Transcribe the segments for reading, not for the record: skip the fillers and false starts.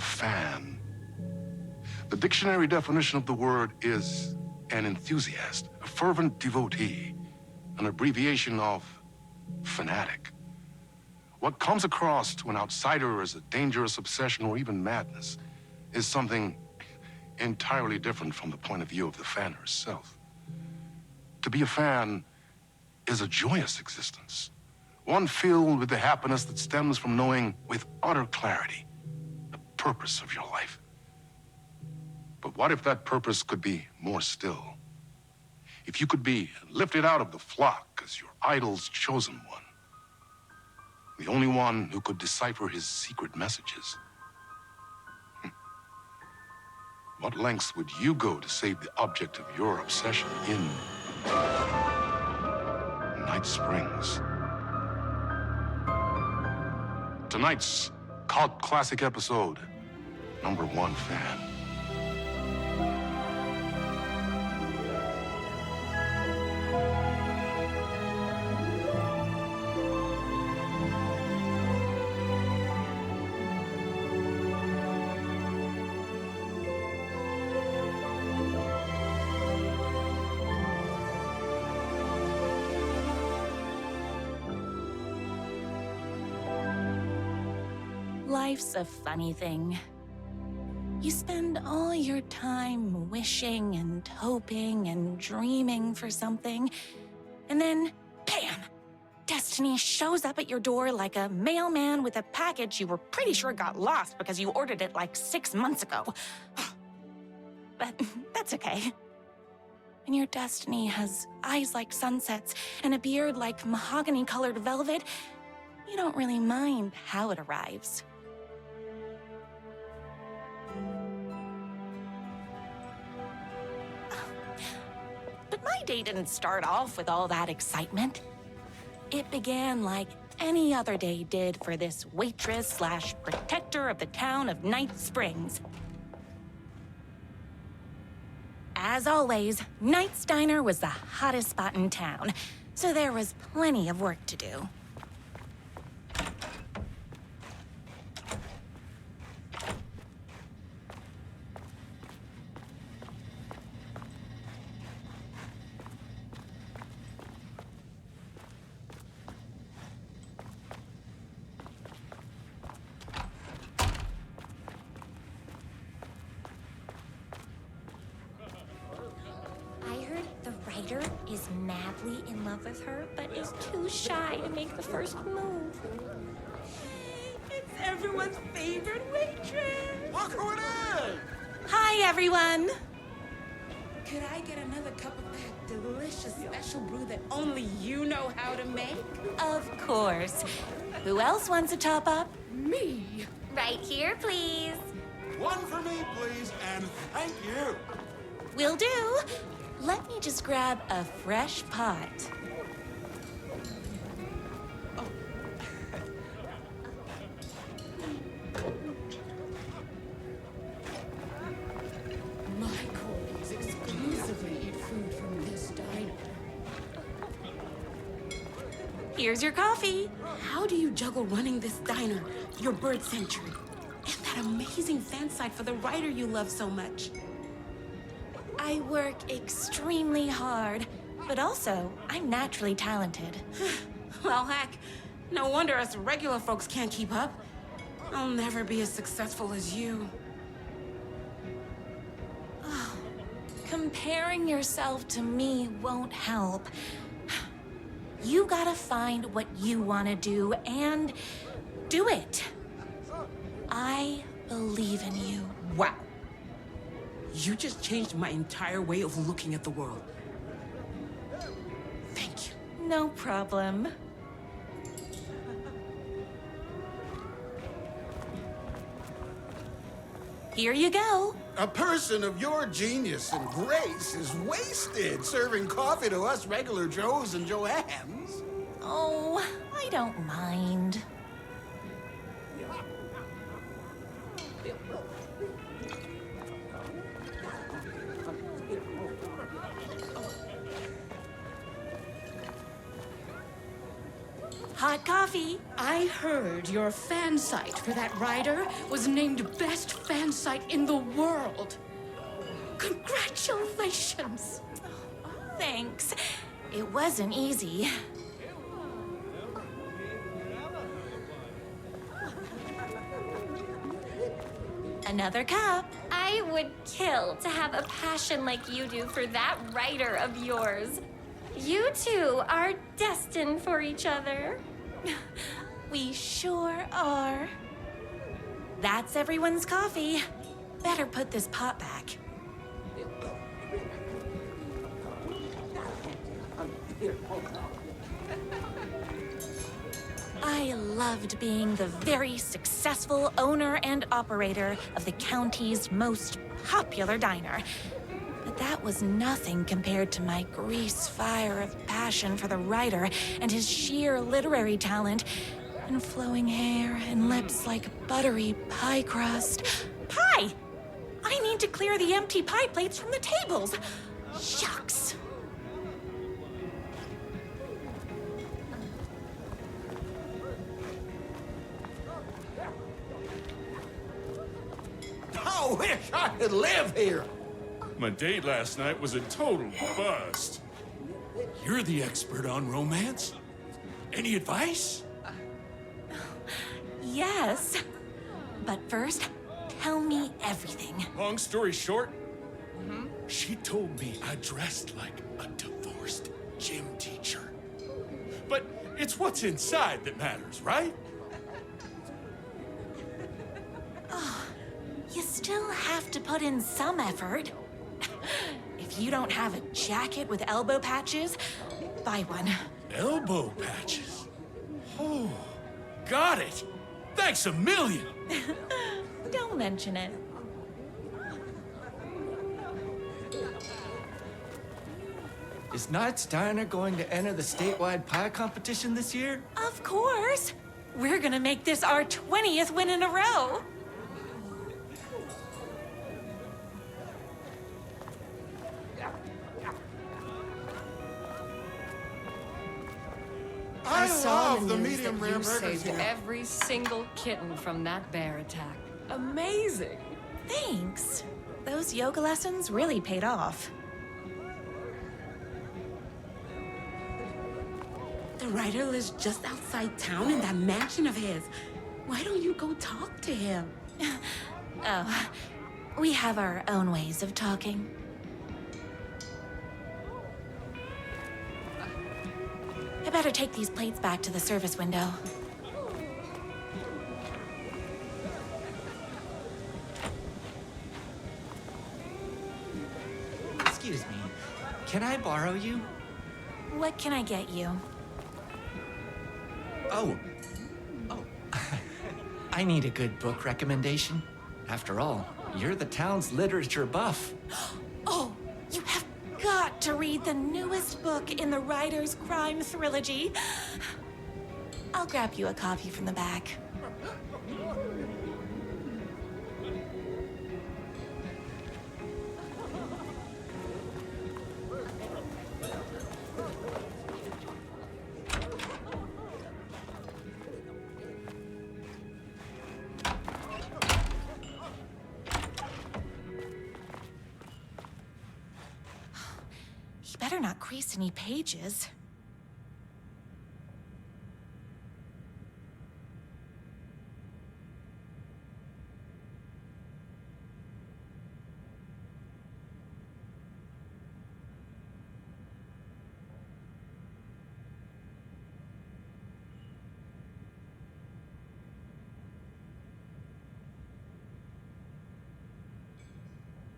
fan. The dictionary definition of the word is an enthusiast, a fervent devotee, an abbreviation of fanatic. What comes across to an outsider as a dangerous obsession or even madness is something entirely different from the point of view of the fan herself. To be a fan is a joyous existence, one filled with the happiness that stems from knowing with utter clarity the purpose of your life. But what if that purpose could be more still? If you could be lifted out of the flock as your idol's chosen one, the only one who could decipher his secret messages. What lengths would you go to save the object of your obsession in Night Springs? Tonight's cult classic episode, #1 Fan. Life's a funny thing. You spend all your time wishing and hoping and dreaming for something, and then, bam! Destiny shows up at your door like a mailman with a package you were pretty sure got lost because you ordered it like 6 months ago. But that's okay. When your destiny has eyes like sunsets and a beard like mahogany-colored velvet, you don't really mind how it arrives. But my day didn't start off with all that excitement. It began like any other day did for this waitress/protector of the town of Night Springs. As always, Night's Diner was the hottest spot in town, so there was plenty of work to do. Is madly in love with her, but is too shy to make the first move. Hey, it's everyone's favorite waitress! Look who it is! Hi, everyone! Could I get another cup of that delicious special brew that only you know how to make? Of course. Who else wants a top up? Me! Right here, please. One for me, please, and thank you. Will do. Let me just grab a fresh pot. My colleagues exclusively eat food from this diner. Here's your coffee. How do you juggle running this diner, your bird sanctuary, and that amazing fan site for the writer you love so much? I work extremely hard, but also, I'm naturally talented. Well, heck, no wonder us regular folks can't keep up. I'll never be as successful as you. Comparing yourself to me won't help. You gotta find what you wanna do and do it. I believe in you. Wow. You just changed my entire way of looking at the world. Thank you. No problem. Here you go. A person of your genius and grace is wasted serving coffee to us regular Joes and Joannes. Oh, I don't mind. Hot coffee. I heard your fan site for that rider was named best fan site in the world. Congratulations! Thanks. It wasn't easy. Another cup. I would kill to have a passion like you do for that writer of yours. You two are destined for each other. We sure are. That's everyone's coffee. Better put this pot back. I loved being the very successful owner and operator of the county's most popular diner. But that was nothing compared to my grease fire of passion for the writer and his sheer literary talent, and flowing hair and lips like buttery pie crust. Pie! I need to clear the empty pie plates from the tables. Shucks. I wish I could live here. My date last night was a total bust. You're the expert on romance. Any advice? Yes. But first, tell me everything. Long story short, she told me I dressed like a divorced gym teacher. But it's what's inside that matters, right? You still have to put in some effort. If you don't have a jacket with elbow patches, buy one. Elbow patches. Oh, got it. Thanks a million. Don't mention it. Is Knight's Diner going to enter the statewide pie competition this year? Of course. We're gonna make this our 20th win in a row. I saw love the news medium that rare you burgers saved here. every single kitten from that bear attack. Amazing! Thanks. Those yoga lessons really paid off. The writer lives just outside town in that mansion of his. Why don't you go talk to him? Oh, we have our own ways of talking. I better take these plates back to the service window. Excuse me, can I borrow you? What can I get you? Oh. I need a good book recommendation. After all, you're the town's literature buff. Oh, you have got to read the newest book in the Writer's Crime Trilogy. I'll grab you a copy from the back. He better not crease any pages.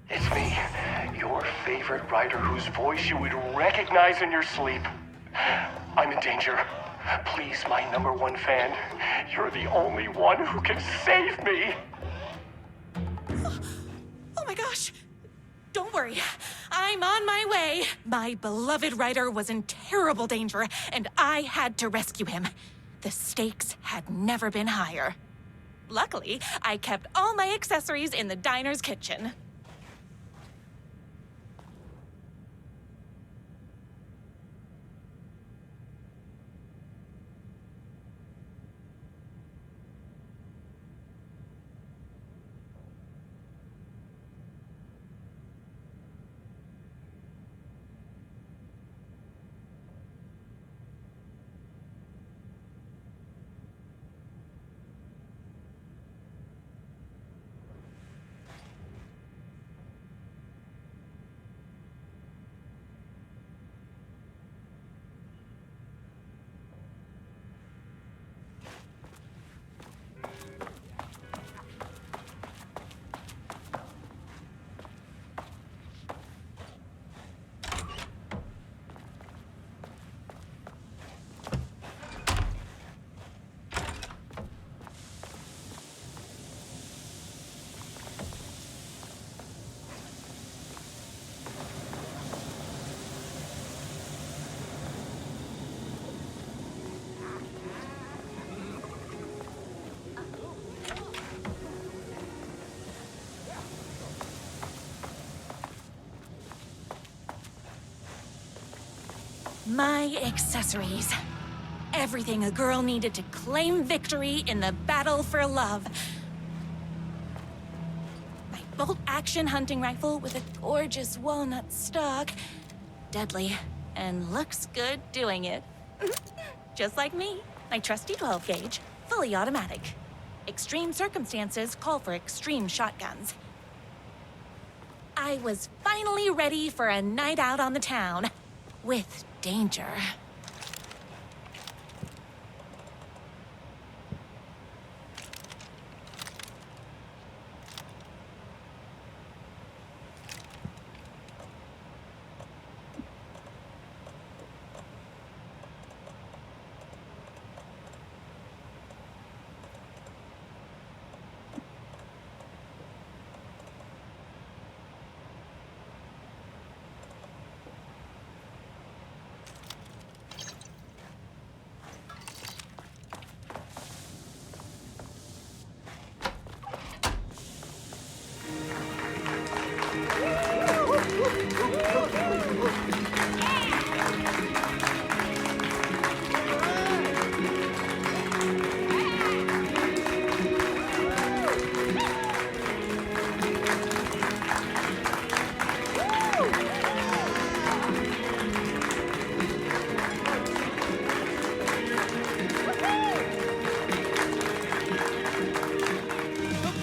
It's me, your favorite writer whose voice you would recognize in your sleep. I'm in danger. Please, my #1 fan, you're the only one who can save me. Oh my gosh! Don't worry, I'm on my way. My beloved writer was in terrible danger, and I had to rescue him. The stakes had never been higher. Luckily, I kept all my accessories in the diner's kitchen. My accessories. Everything a girl needed to claim victory in the battle for love. My bolt-action hunting rifle with a gorgeous walnut stock. Deadly, and looks good doing it. Just like me. My trusty 12-gauge, fully automatic. Extreme circumstances call for extreme shotguns. I was finally ready for a night out on the town. With danger.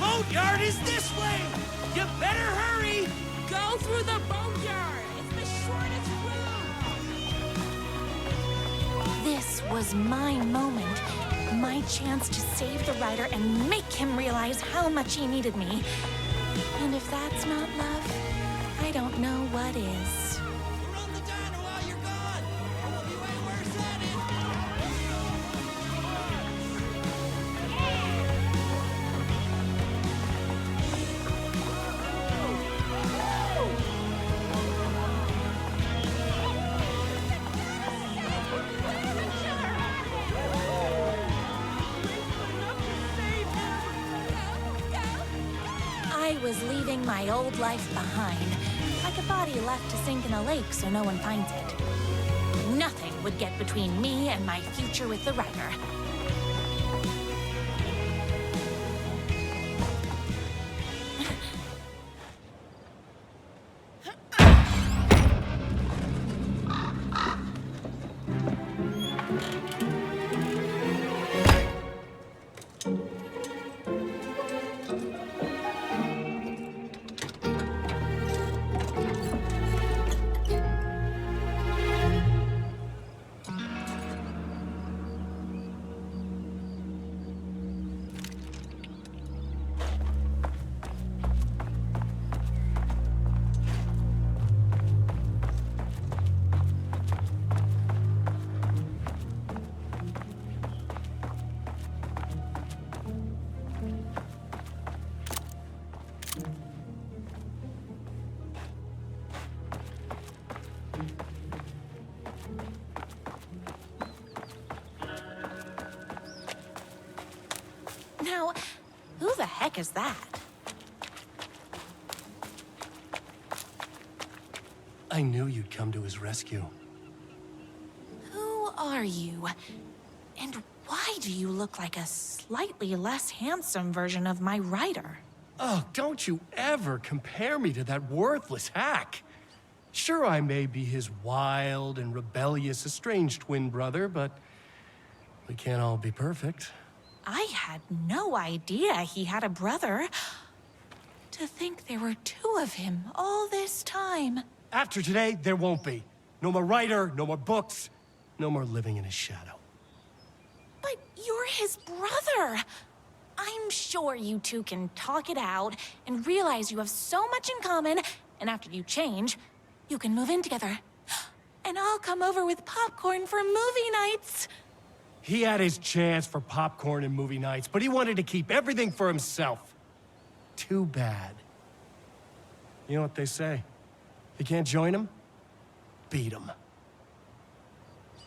Boatyard is this way! You better hurry! Go through the boatyard! It's the shortest route! This was my moment. My chance to save the rider and make him realize how much he needed me. And if that's not love, I don't know what is. Run the diner while you're gone! Or we'll be way worse at it! I was leaving my old life behind, like a body left to sink in a lake so no one finds it. Nothing would get between me and my future with the rider. Now, who the heck is that? I knew you'd come to his rescue. Who are you? And why do you look like a slightly less handsome version of my rider? Oh, don't you ever compare me to that worthless hack. Sure, I may be his wild and rebellious estranged twin brother, but we can't all be perfect. I had no idea he had a brother. To think there were two of him all this time. After today, there won't be. No more writer, no more books, no more living in his shadow. But you're his brother. I'm sure you two can talk it out and realize you have so much in common, and after you change, you can move in together. And I'll come over with popcorn for movie nights. He had his chance for popcorn and movie nights, but he wanted to keep everything for himself. Too bad. You know what they say? If you can't join him, beat him.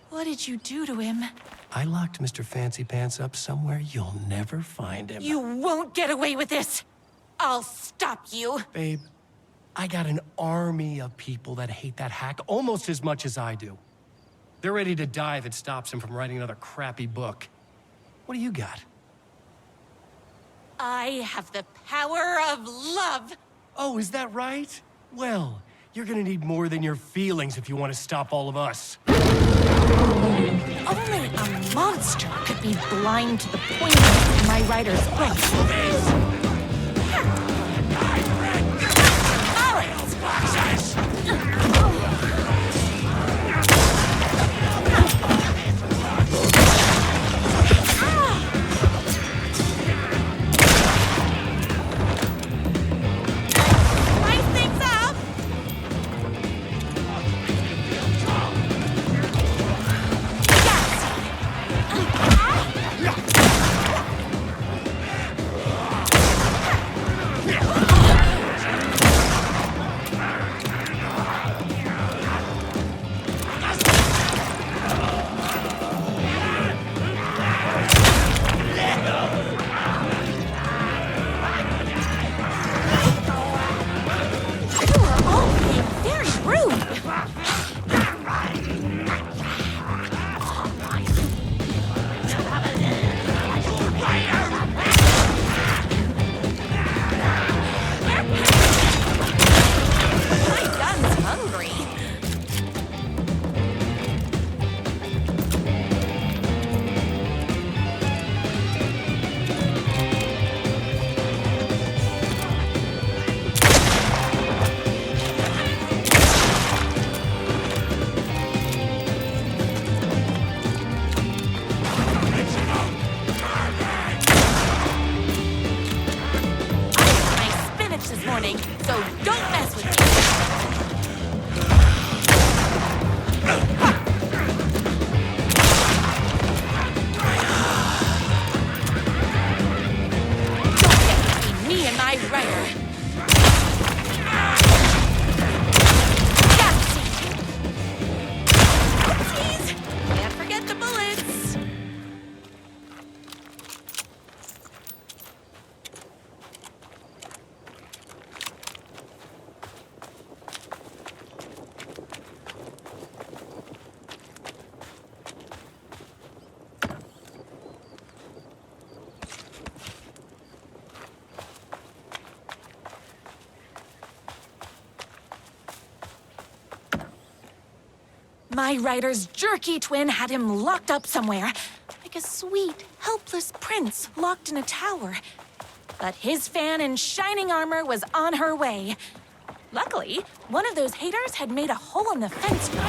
What did you do to him? I locked Mr. Fancy Pants up somewhere you'll never find him. You won't get away with this! I'll stop you! Babe, I got an army of people that hate that hack almost as much as I do. They're ready to die if it stops him from writing another crappy book. What do you got? I have the power of love. Oh, is that right? Well, you're gonna need more than your feelings if you want to stop all of us. Only a monster could be blind to the poignancy of my writer's book. My writer's jerky twin had him locked up somewhere, like a sweet, helpless prince locked in a tower. But his fan in shining armor was on her way. Luckily, one of those haters had made a hole in the fence for me.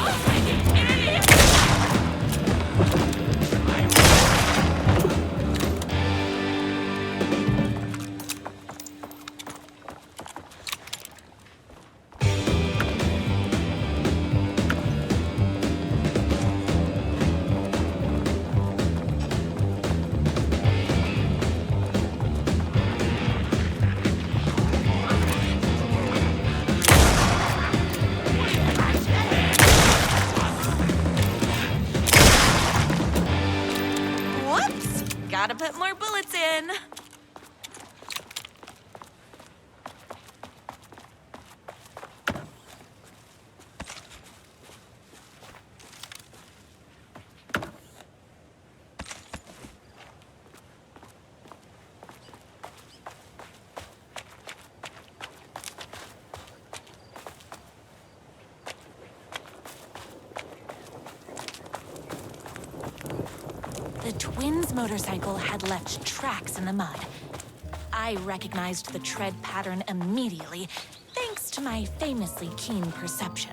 Gotta put more bullets in. The twins' motorcycle had left tracks in the mud. I recognized the tread pattern immediately, thanks to my famously keen perception.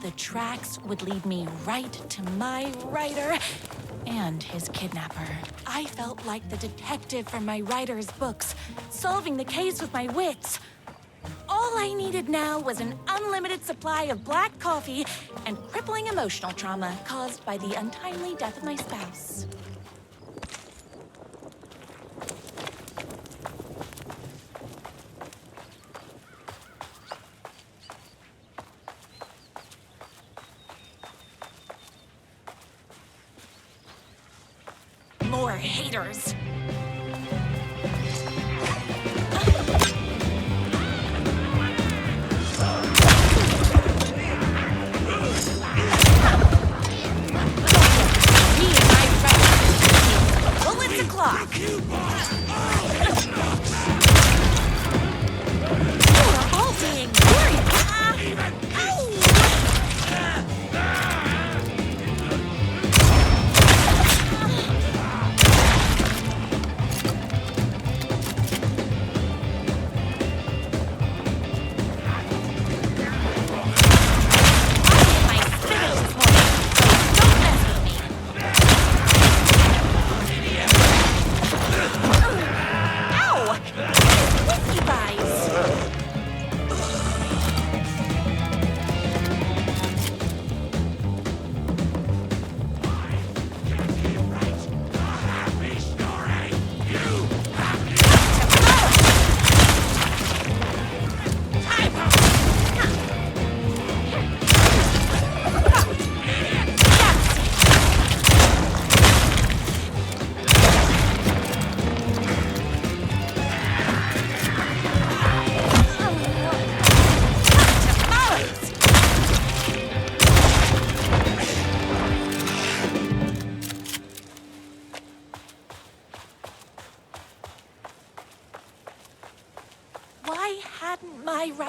The tracks would lead me right to my writer and his kidnapper. I felt like the detective from my writer's books, solving the case with my wits. All I needed now was an unlimited supply of black coffee and crippling emotional trauma caused by the untimely death of my spouse. More haters.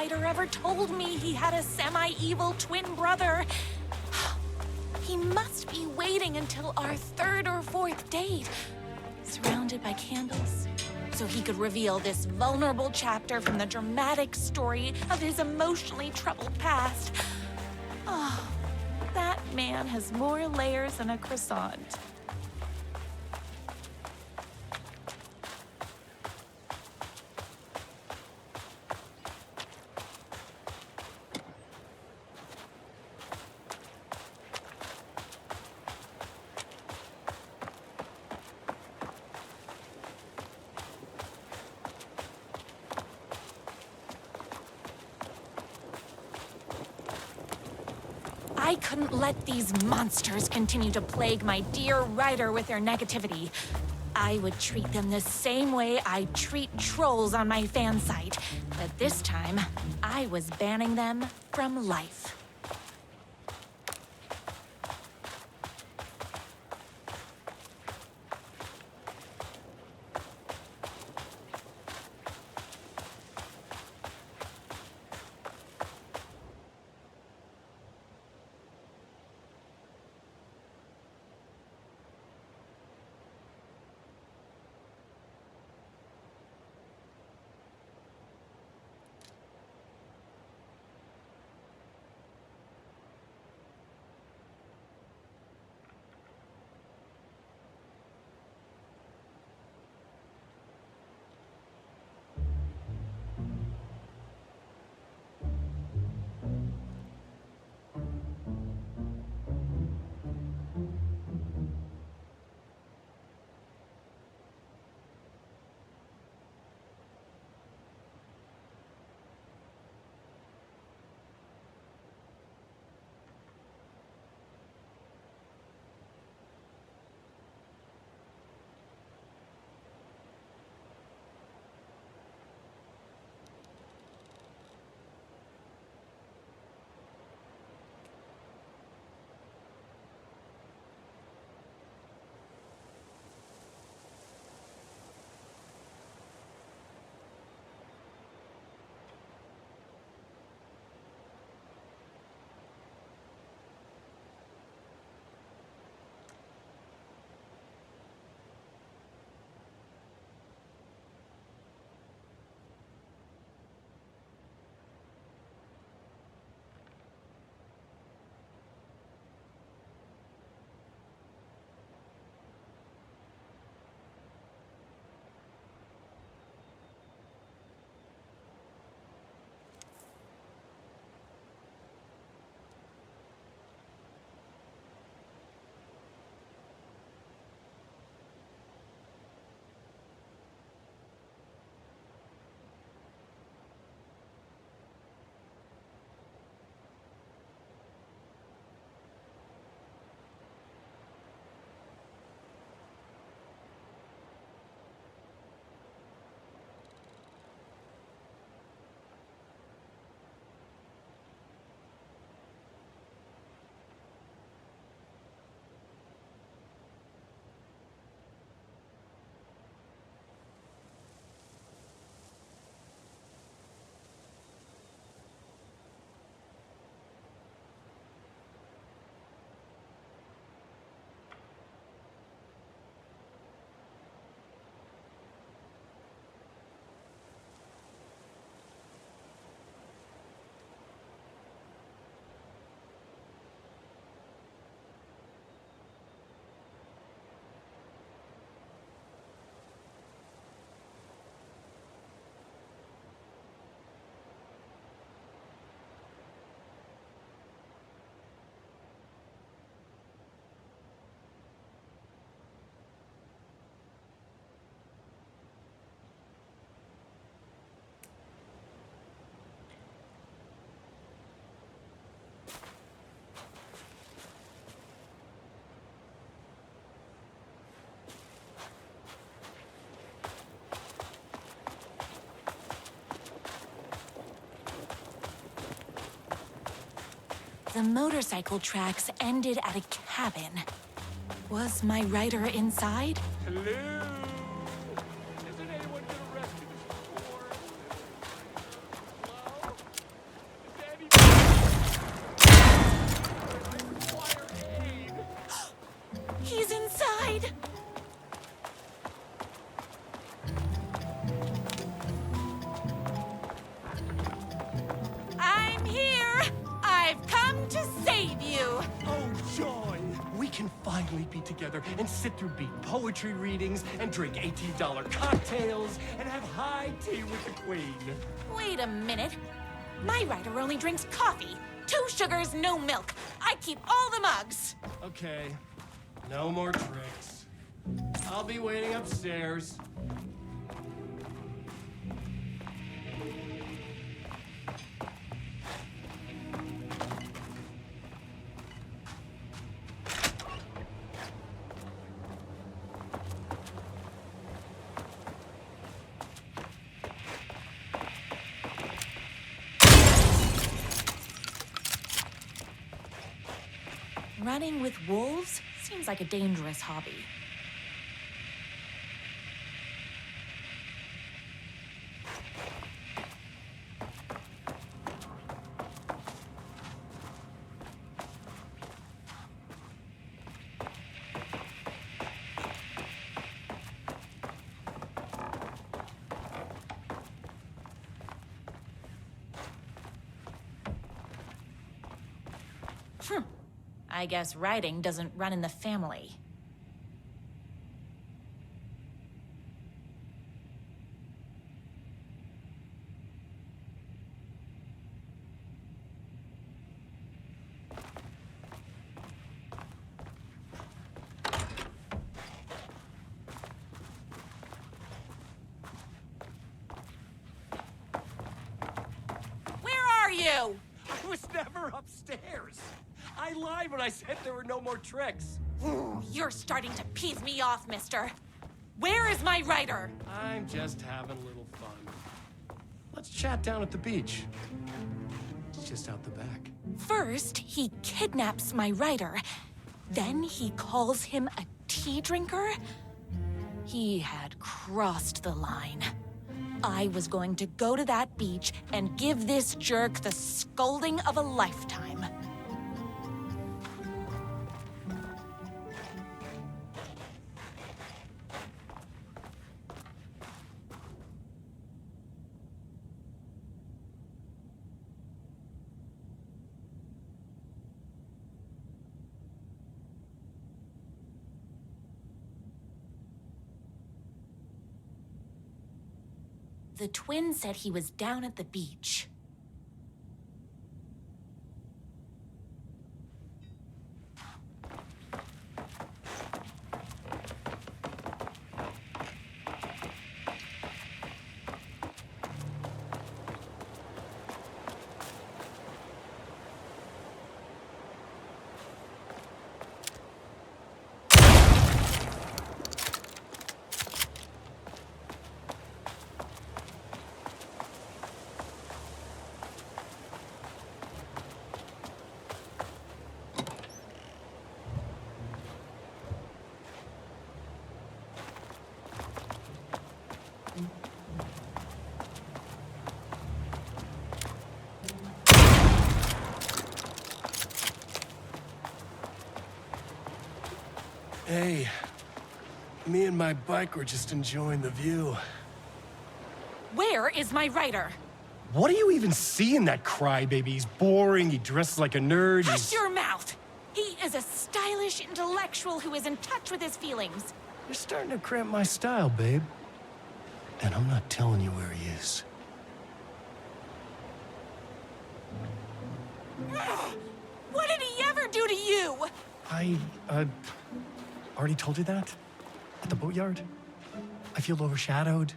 writer ever told me he had a semi-evil twin brother. He must be waiting until our third or fourth date, surrounded by candles, so he could reveal this vulnerable chapter from the dramatic story of his emotionally troubled past. Oh, that man has more layers than a croissant. I couldn't let these monsters continue to plague my dear writer with their negativity. I would treat them the same way I treat trolls on my fan site, but this time, I was banning them from life. The motorcycle tracks ended at a cabin. Was my writer inside? Hello? Hasn't anyone been arrested before? Hello? finally be together and sit through beat poetry readings and drink $18 cocktails and have high tea with the Queen. Wait a minute. My writer only drinks coffee. 2 sugars, no milk. I keep all the mugs. Okay, no more tricks. I'll be waiting upstairs. Running with wolves seems like a dangerous hobby. I guess writing doesn't run in the family. Where are you? I was never upstairs. I lied when I said there were no more tricks. You're starting to piss me off, mister. Where is my writer? I'm just having a little fun. Let's chat down at the beach. It's just out the back. First, he kidnaps my writer. Then he calls him a tea drinker. He had crossed the line. I was going to go to that beach and give this jerk the scolding of a lifetime. The twin said he was down at the beach. Hey, me and my bike were just enjoying the view. Where is my writer? What do you even see in that crybaby? He's boring, he dresses like a nerd, Hush your mouth! He is a stylish intellectual who is in touch with his feelings. You're starting to cramp my style, babe. And I'm not telling you where he is. What did he ever do to you? I, already told you that? At the boatyard? I feel overshadowed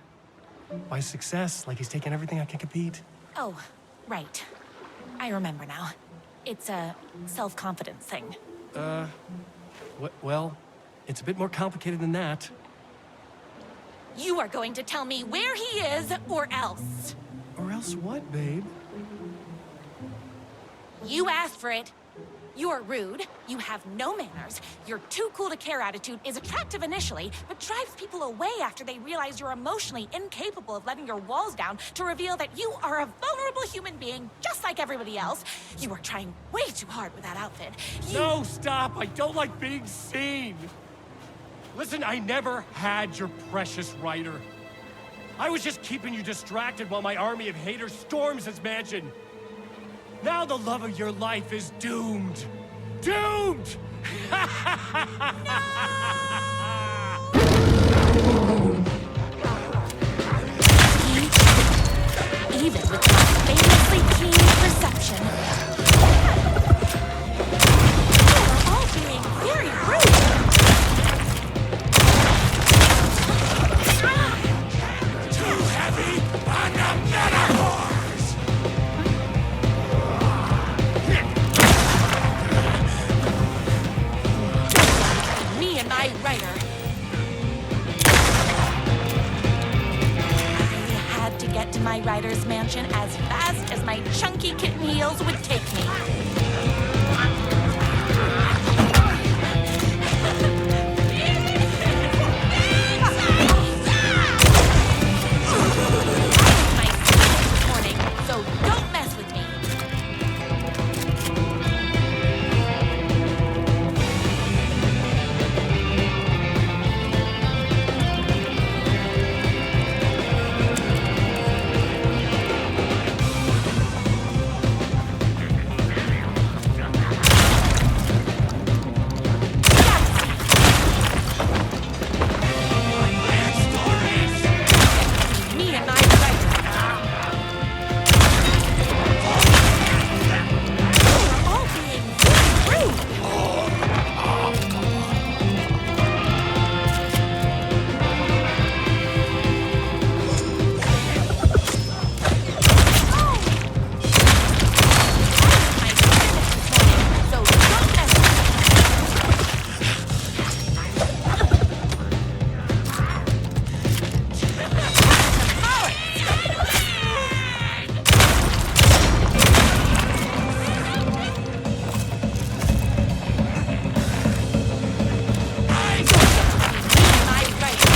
by success, like he's taking everything I can compete. Oh, right. I remember now. It's a self-confidence thing. Well, it's a bit more complicated than that. You are going to tell me where he is, or else. Or else what, babe? You asked for it. You're rude, you have no manners, your too cool to care attitude is attractive initially, but drives people away after they realize you're emotionally incapable of letting your walls down to reveal that you are a vulnerable human being just like everybody else. You are trying way too hard with that outfit. No, stop! I don't like being seen! Listen, I never had your precious writer. I was just keeping you distracted while my army of haters storms his mansion. Now the love of your life is doomed. Doomed! Even with my famously keen perception, you're all being very rude. Too heavy on the metaphors! Me and my writer. I had to get to my writer's mansion as fast as my chunky kitten heels would take me. My sleep this morning, so don't mess with me. Me and my writer. You're all being very rude. My goodness this morning, so don't mess with me. My writer.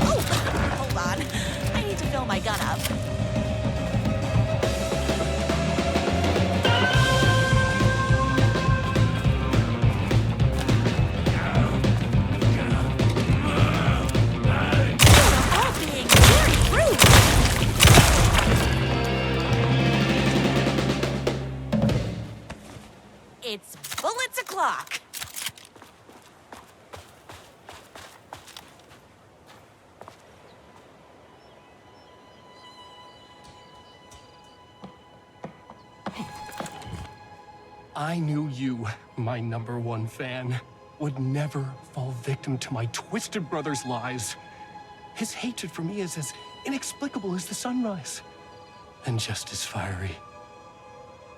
Oh, hold on. I need to fill my gun up. All being very rude. It's bullets o'clock. I knew you, my #1 fan, would never fall victim to my twisted brother's lies. His hatred for me is as inexplicable as the sunrise, and just as fiery.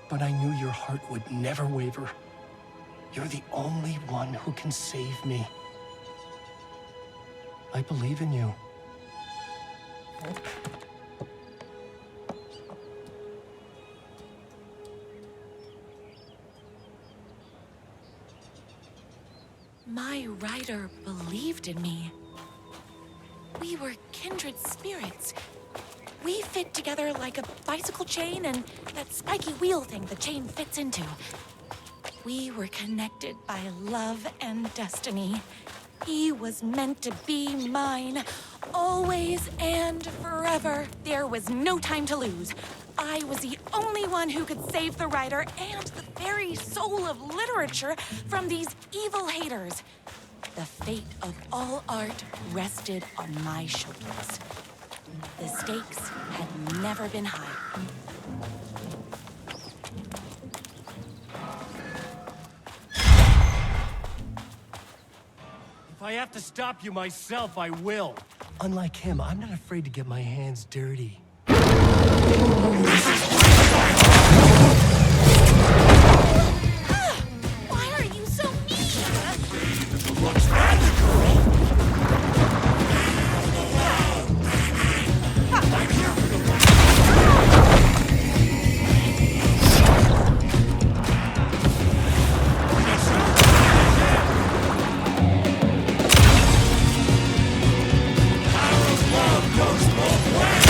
But I knew your heart would never waver. You're the only one who can save me. I believe in you. My writer believed in me. We were kindred spirits. We fit together like a bicycle chain and that spiky wheel thing the chain fits into. We were connected by love and destiny. He was meant to be mine, always and forever. There was no time to lose. I was the only one who could save the writer and the very soul of literature from these evil haters. The fate of all art rested on my shoulders. The stakes had never been higher. If I have to stop you myself, I will. Unlike him, I'm not afraid to get my hands dirty. Why are you so mean? What's that, girl? Power of love goes both ways.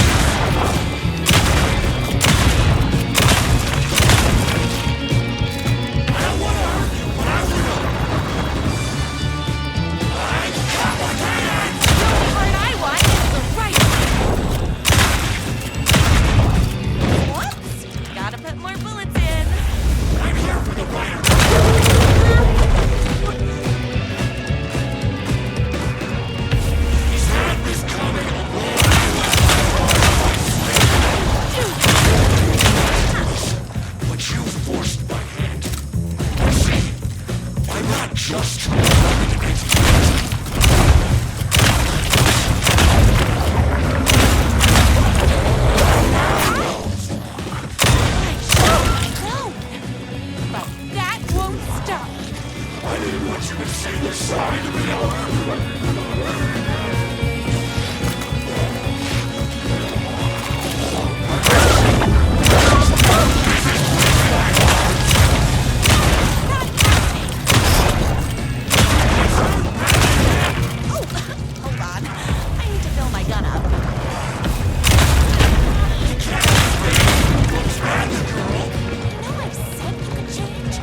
just No! But that won't stop! I didn't want you to see this side of me. Oh, hold on. I need to fill my gun up. I know I've said you could change.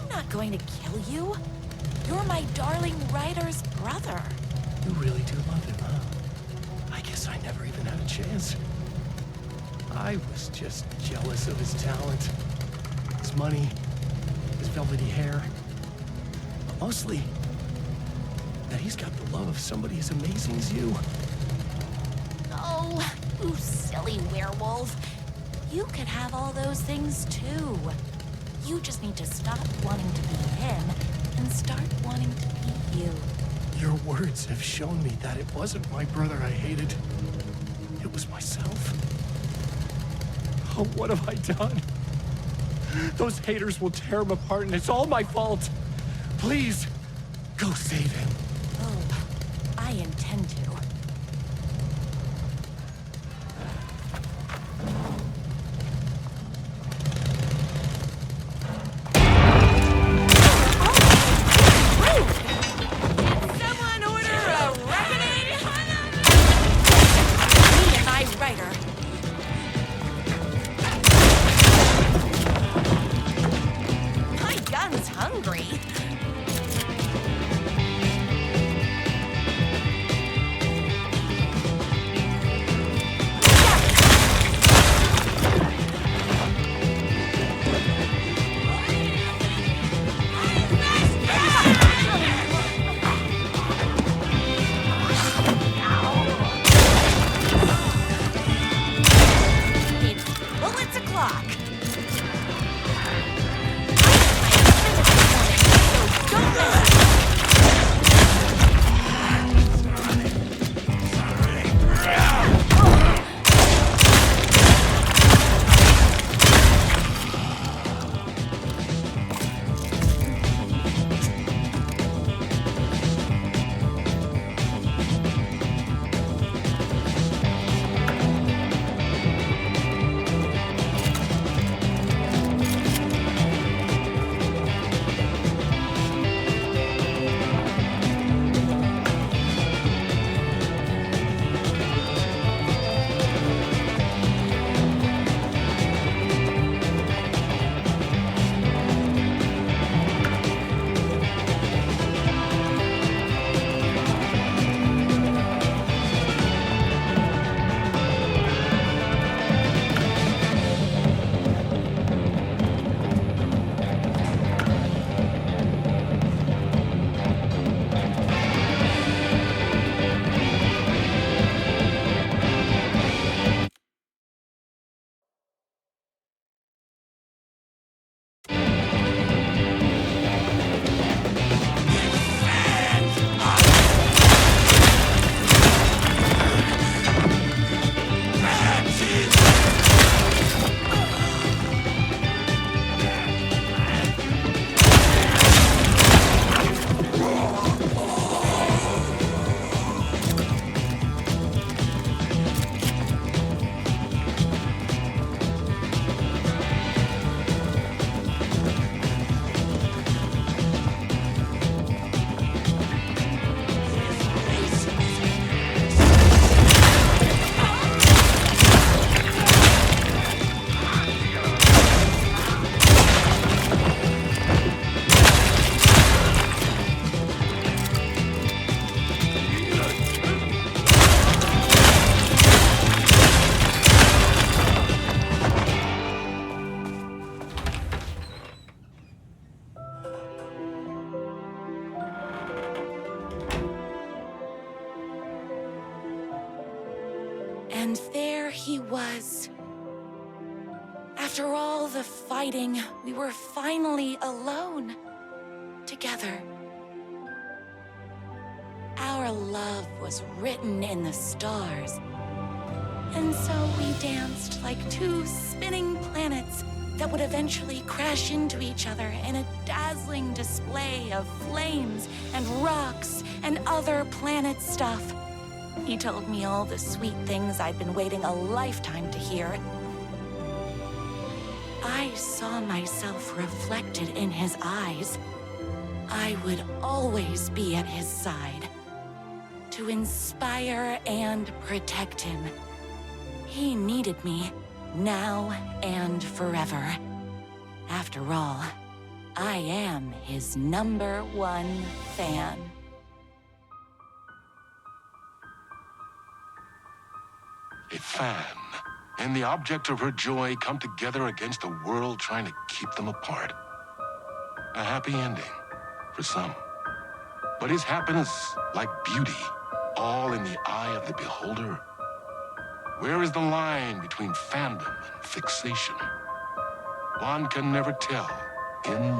I'm not going to kill you. You're my darling writer's brother. You really do love him, huh? I guess I never even had a chance. I was just jealous of his talent, his money, his velvety hair. But mostly, that he's got the love of somebody as amazing as you. Oh, you silly werewolf. You could have all those things too. You just need to stop wanting to be him and start wanting to be you. Your words have shown me that it wasn't my brother I hated. It was myself. Oh, what have I done? Those haters will tear him apart, and it's all my fault. Please, go save him. Oh, I intend to. Someone order a reckoning? Me and my writer. My gun's hungry. It's bullets o'clock. So And there he was. After all the fighting, we were finally alone. Together. Our love was written in the stars. And so we danced like two spinning planets that would eventually crash into each other in a dazzling display of flames and rocks and other planet stuff. He told me all the sweet things I'd been waiting a lifetime to hear. I saw myself reflected in his eyes. I would always be at his side, to inspire and protect him. He needed me, now and forever. After all, I am his #1 fan. A fan and the object of her joy come together against a world trying to keep them apart. A happy ending for some. But is happiness, like beauty, all in the eye of the beholder? Where is the line between fandom and fixation? One can never tell in